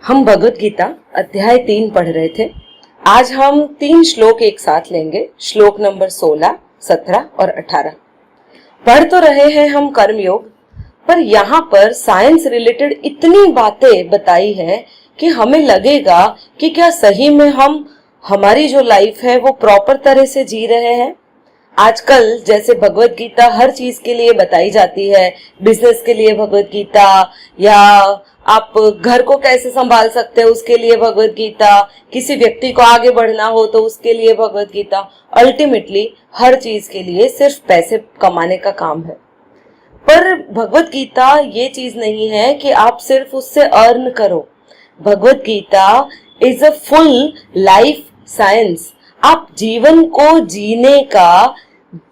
हम भगवत गीता अध्याय 3 पढ़ रहे थे। आज हम 3 श्लोक एक साथ लेंगे, श्लोक नंबर 16, 17 और 18। पढ़ तो रहे हैं हम कर्मयोग, पर यहाँ पर साइंस रिलेटेड इतनी बातें बताई है कि हमें लगेगा कि क्या सही में हम हमारी जो लाइफ है वो प्रॉपर तरह से जी रहे हैं। आजकल जैसे भगवत गीता हर चीज के लिए बताई जाती है, बिजनेस के लिए भगवत गीता, या आप घर को कैसे संभाल सकते हैं उसके लिए भगवत गीता, किसी व्यक्ति को आगे बढ़ना हो तो उसके लिए भगवत गीता। अल्टीमेटली हर चीज के लिए सिर्फ पैसे कमाने का काम है। पर भगवत गीता ये चीज नहीं है कि आप सिर्फ उससे अर्न करो। Bhagavad Gita is a full life science. आप जीवन को जीने का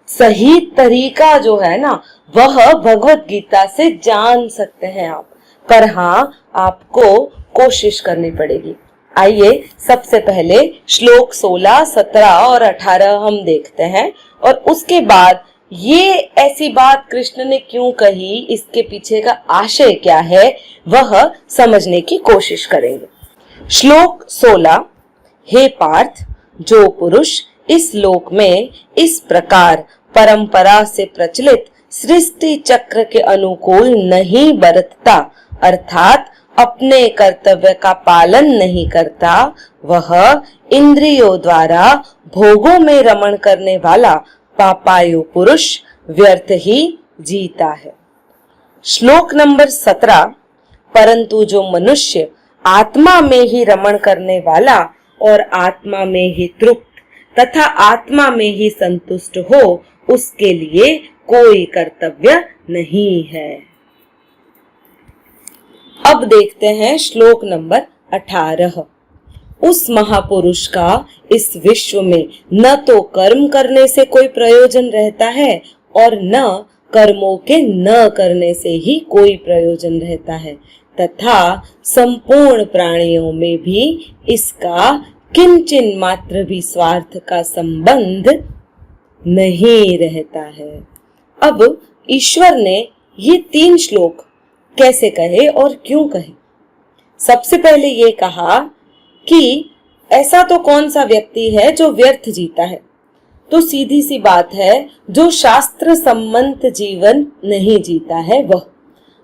सही तरीका जो है ना, वह भगवत गीता से जान सकते हैं आप। पर हाँ, आपको कोशिश करनी पड़ेगी। आइए सबसे पहले श्लोक 16, 17 और 18 हम देखते हैं, और उसके बाद ये ऐसी बात कृष्ण ने क्यों कही, इसके पीछे का आशय क्या है, वह समझने की कोशिश करेंगे। श्लोक 16। हे पार्थ, जो पुरुष इस लोक में इस प्रकार परंपरा से प्रचलित सृष्टि चक्र के अनुकूल नहीं बरतता, अर्थात अपने कर्तव्य का पालन नहीं करता, वह इंद्रियों द्वारा भोगों में रमण करने वाला पापायु पुरुष व्यर्थ ही जीता है। श्लोक नंबर 17। परंतु जो मनुष्य आत्मा में ही रमण करने वाला और आत्मा में ही तृप्त तथा आत्मा में ही संतुष्ट हो, उसके लिए कोई कर्तव्य नहीं है। अब देखते हैं श्लोक नंबर 18। उस महापुरुष का इस विश्व में न तो कर्म करने से कोई प्रयोजन रहता है और न कर्मों के न करने से ही कोई प्रयोजन रहता है, तथा संपूर्ण प्राणियों में भी इसका किंचिन मात्र भी स्वार्थ का संबंध नहीं रहता है। अब ईश्वर ने ये 3 श्लोक कैसे कहे और क्यों कहे? सबसे पहले ये कहा कि ऐसा तो कौन सा व्यक्ति है जो व्यर्थ जीता है। तो सीधी सी बात है, जो शास्त्र सम्मत जीवन नहीं जीता है वह।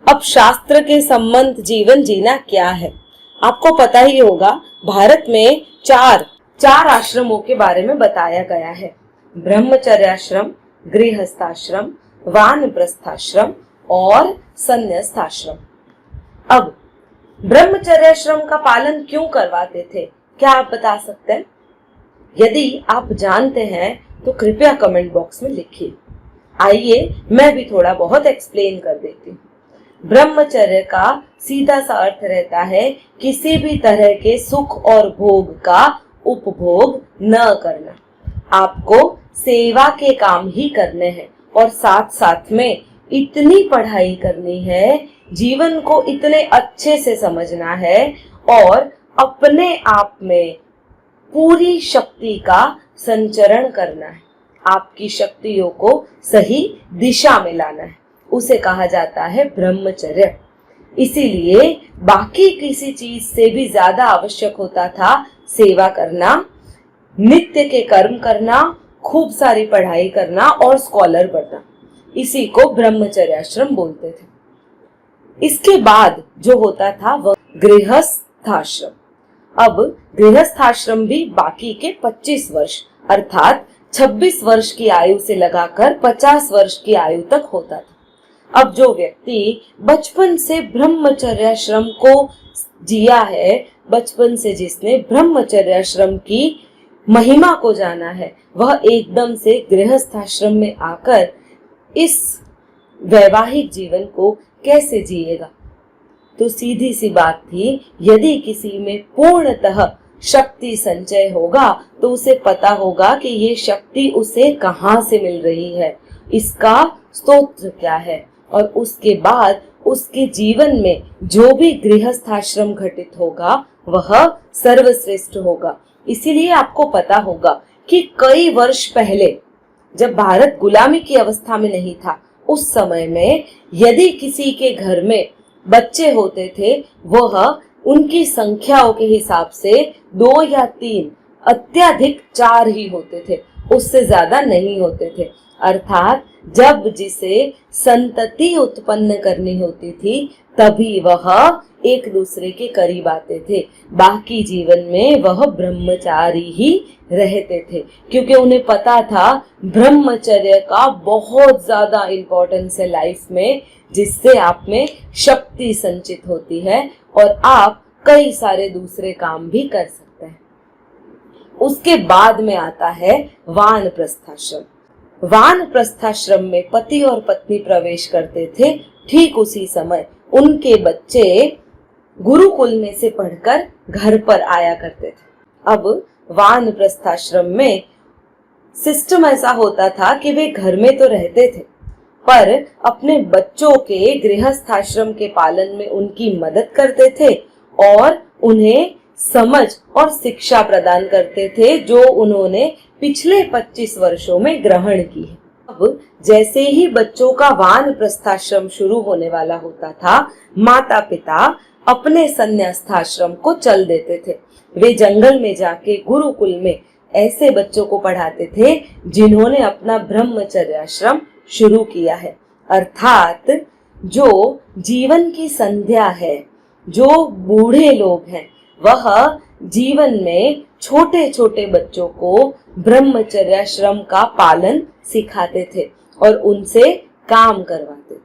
अब शास्त्र के सम्मत जीवन जीना क्या है, आपको पता ही होगा। भारत में चार आश्रमों के बारे में बताया गया है: ब्रह्मचर्याश्रम, गृहस्थाश्रम, वानप्रस्थाश्रम और संन्यासाश्रम। अब ब्रह्मचर्याश्रम का पालन क्यों करवाते थे, क्या आप बता सकते हैं? यदि आप जानते हैं तो कृपया कमेंट बॉक्स में लिखिए। आइए मैं भी थोड़ा बहुत एक्सप्लेन कर देती हूँ। ब्रह्मचर्य का सीधा सा अर्थ रहता है किसी भी तरह के सुख और भोग का उपभोग न करना। आपको सेवा के काम ही करने हैं और साथ साथ में इतनी पढ़ाई करनी है, जीवन को इतने अच्छे से समझना है और अपने आप में पूरी शक्ति का संचरण करना है। आपकी शक्तियों को सही दिशा में लाना है, उसे कहा जाता है ब्रह्मचर्य। इसीलिए बाकी किसी चीज से भी ज्यादा आवश्यक होता था सेवा करना, नित्य के कर्म करना, खूब सारी पढ़ाई करना और स्कॉलर बनना। इसी को ब्रह्मचर्याश्रम बोलते थे। इसके बाद जो होता था वह गृहस्थाश्रम। अब गृहस्थाश्रम भी बाकी के 25 वर्ष अर्थात 26 वर्ष की आयु से लगाकर 50 वर्ष की आयु तक होता था। अब जो व्यक्ति बचपन से ब्रह्मचर्याश्रम को जिया है, बचपन से जिसने ब्रह्मचर्याश्रम की महिमा को जाना है, वह एकदम से गृहस्थाश्रम में आकर इस वैवाहिक जीवन को कैसे जिएगा? तो सीधी सी बात थी, यदि किसी में पूर्णतः शक्ति संचय होगा तो उसे पता होगा कि ये शक्ति उसे कहाँ से मिल रही है, इसका स्तोत्र क्या है, और उसके बाद उसके जीवन में जो भी गृहस्थाश्रम घटित होगा वह सर्वश्रेष्ठ होगा। इसीलिए आपको पता होगा कि कई वर्ष पहले जब भारत गुलामी की अवस्था में नहीं था, उस समय में यदि किसी के घर में बच्चे होते थे, वह उनकी संख्याओं के हिसाब से 2 या 3, अत्यधिक 4 ही होते थे, उससे ज्यादा नहीं होते थे। अर्थात जब जिसे संतति उत्पन्न करनी होती थी तभी वह एक दूसरे के करीब आते थे, बाकी जीवन में वह ब्रह्मचारी ही रहते थे, क्योंकि उन्हें पता था ब्रह्मचर्य का बहुत ज्यादा इंपॉर्टेंस है लाइफ में, जिससे आप में शक्ति संचित होती है और आप कई सारे दूसरे काम भी कर सकते हैं। उसके बाद में आता है वानप्रस्थाश्रम। वानप्रस्थाश्रम में पति और पत्नी प्रवेश करते थे। ठीक उसी समय उनके बच्चे गुरुकुल में से पढ़कर घर पर आया करते थे। अब वानप्रस्थाश्रम में सिस्टम ऐसा होता था कि वे घर में तो रहते थे, पर अपने बच्चों के गृहस्थाश्रम के पालन में उनकी मदद करते थे और उन्हें समझ और शिक्षा प्रदान करते थे जो उन्होंने पिछले 25 वर्षों में ग्रहण की है। अब जैसे ही बच्चों का वानप्रस्थाश्रम शुरू होने वाला होता था, माता पिता अपने संन्यासाश्रम को चल देते थे। वे जंगल में जाके गुरुकुल में ऐसे बच्चों को पढ़ाते थे जिन्होंने अपना ब्रह्मचर्याश्रम शुरू किया है। अर्थात जो जीवन की संध्या है, जो बूढ़े लोग हैं, वह जीवन में छोटे छोटे बच्चों को ब्रह्मचर्याश्रम का पालन सिखाते थे और उनसे काम करवाते थे।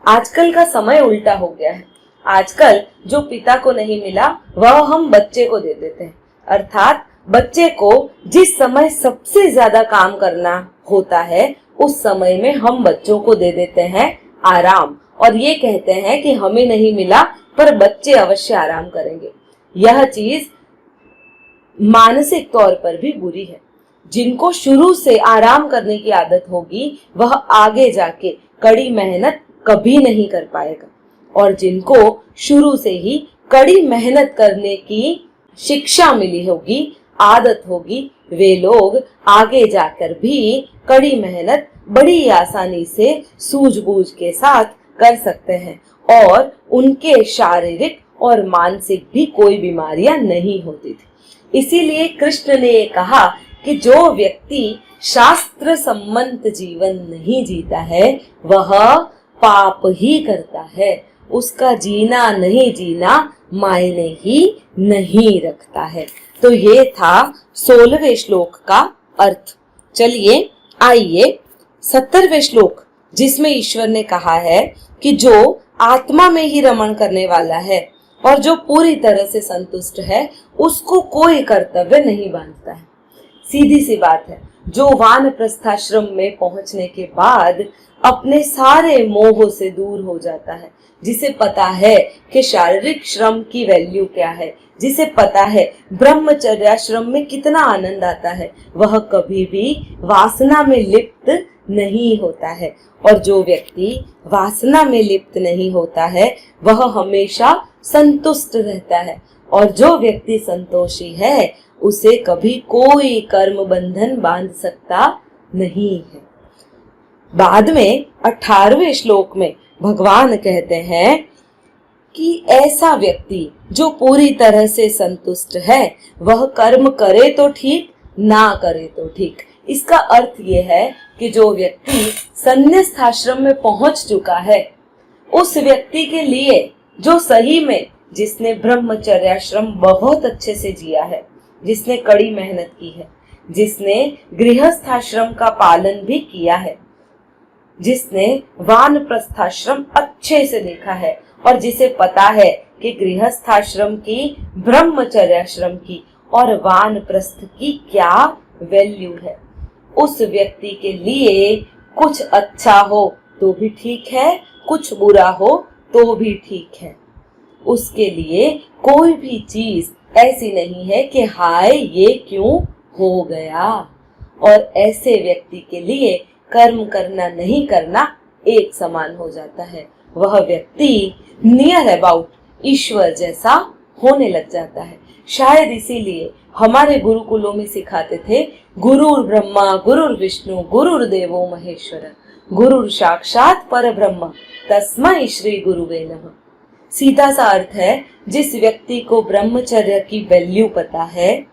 आजकल का समय उल्टा हो गया है। आजकल जो पिता को नहीं मिला वह हम बच्चे को दे देते हैं। अर्थात बच्चे को जिस समय सबसे ज्यादा काम करना होता है उस समय में हम बच्चों को दे देते हैं आराम, और ये कहते हैं कि हमें नहीं मिला पर बच्चे अवश्य आराम करेंगे। यह चीज मानसिक तौर पर भी बुरी है। जिनको शुरू से आराम करने की आदत होगी वह आगे जाके कड़ी मेहनत कभी नहीं कर पाएगा, और जिनको शुरू से ही कड़ी मेहनत करने की शिक्षा मिली होगी, आदत होगी, वे लोग आगे जाकर भी कड़ी मेहनत बड़ी आसानी से सूझबूझ के साथ कर सकते हैं और उनके शारीरिक और मानसिक भी कोई बीमारियां नहीं होती थी। इसीलिए कृष्ण ने ये कहा कि जो व्यक्ति शास्त्र सम्मत जीवन नहीं जीता है वह पाप ही करता है, उसका जीना नहीं जीना मायने ही नहीं रखता है। तो ये था 16वें श्लोक का अर्थ। चलिए आइए 17वें श्लोक, जिसमें ईश्वर ने कहा है कि जो आत्मा में ही रमण करने वाला है और जो पूरी तरह से संतुष्ट है उसको कोई कर्तव्य नहीं बांधता है। सीधी सी बात है, जो वानप्रस्थाश्रम में पहुंचने के बाद अपने सारे मोह से दूर हो जाता है, जिसे पता है कि शारीरिक श्रम की वैल्यू क्या है, जिसे पता है ब्रह्मचर्याश्रम में कितना आनंद आता है, वह कभी भी वासना में लिप्त नहीं होता है। और जो व्यक्ति वासना में लिप्त नहीं होता है वह हमेशा संतुष्ट रहता है, और जो व्यक्ति संतोषी है उसे कभी कोई कर्म बंधन बांध सकता नहीं है। बाद में 18वें श्लोक में भगवान कहते हैं कि ऐसा व्यक्ति जो पूरी तरह से संतुष्ट है वह कर्म करे तो ठीक, ना करे तो ठीक। इसका अर्थ ये है कि जो व्यक्ति संन्यास आश्रम में पहुंच चुका है उस व्यक्ति के लिए, जो सही में जिसने ब्रह्मचर्याश्रम बहुत अच्छे से जिया है, जिसने कड़ी मेहनत की है, जिसने गृहस्थाश्रम का पालन भी किया है, जिसने वानप्रस्थाश्रम अच्छे से देखा है और जिसे पता है कि गृहस्थाश्रम की, ब्रह्मचर्याश्रम की और वानप्रस्थ की क्या वैल्यू है, उस व्यक्ति के लिए कुछ अच्छा हो तो भी ठीक है, कुछ बुरा हो तो भी ठीक है। उसके लिए कोई भी चीज ऐसी नहीं है कि हाय ये क्यों हो गया। और ऐसे व्यक्ति के लिए कर्म करना नहीं करना एक समान हो जाता है। वह व्यक्ति नियर अबाउट ईश्वर जैसा होने लग जाता है। शायद इसीलिए हमारे गुरुकुलों में सिखाते थे, गुरुर ब्रह्मा गुरुर विष्णु गुरुर देवो महेश्वर, गुरुर साक्षात पर ब्रह्म तस्मै श्री गुरुवे नमः। सीधा सा अर्थ है, जिस व्यक्ति को ब्रह्मचर्य की वैल्यू पता है,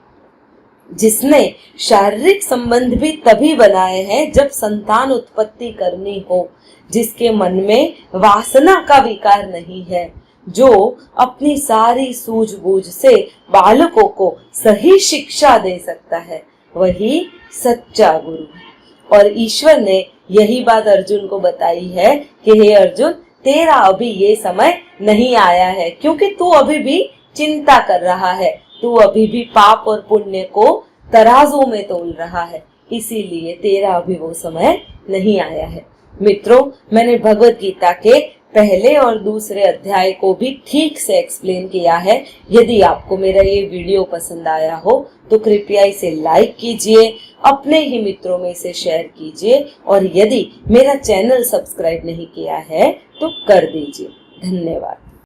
जिसने शारीरिक संबंध भी तभी बनाए हैं जब संतान उत्पत्ति करनी हो, जिसके मन में वासना का विकार नहीं है, जो अपनी सारी सूझबूझ से बालकों को सही शिक्षा दे सकता है, वही सच्चा गुरु है। और ईश्वर ने यही बात अर्जुन को बताई है कि हे अर्जुन, तेरा अभी ये समय नहीं आया है, क्योंकि तू अभी भी चिंता कर रहा है, तू अभी भी पाप और पुण्य को तराजू में तोल रहा है, इसीलिए तेरा अभी वो समय नहीं आया है। मित्रों, मैंने भगवत गीता के पहले और दूसरे अध्याय को भी ठीक से एक्सप्लेन किया है। यदि आपको मेरा ये वीडियो पसंद आया हो तो कृपया इसे लाइक कीजिए, अपने ही मित्रों में इसे शेयर कीजिए, और यदि मेरा चैनल सब्सक्राइब नहीं किया है तो कर दीजिए। धन्यवाद।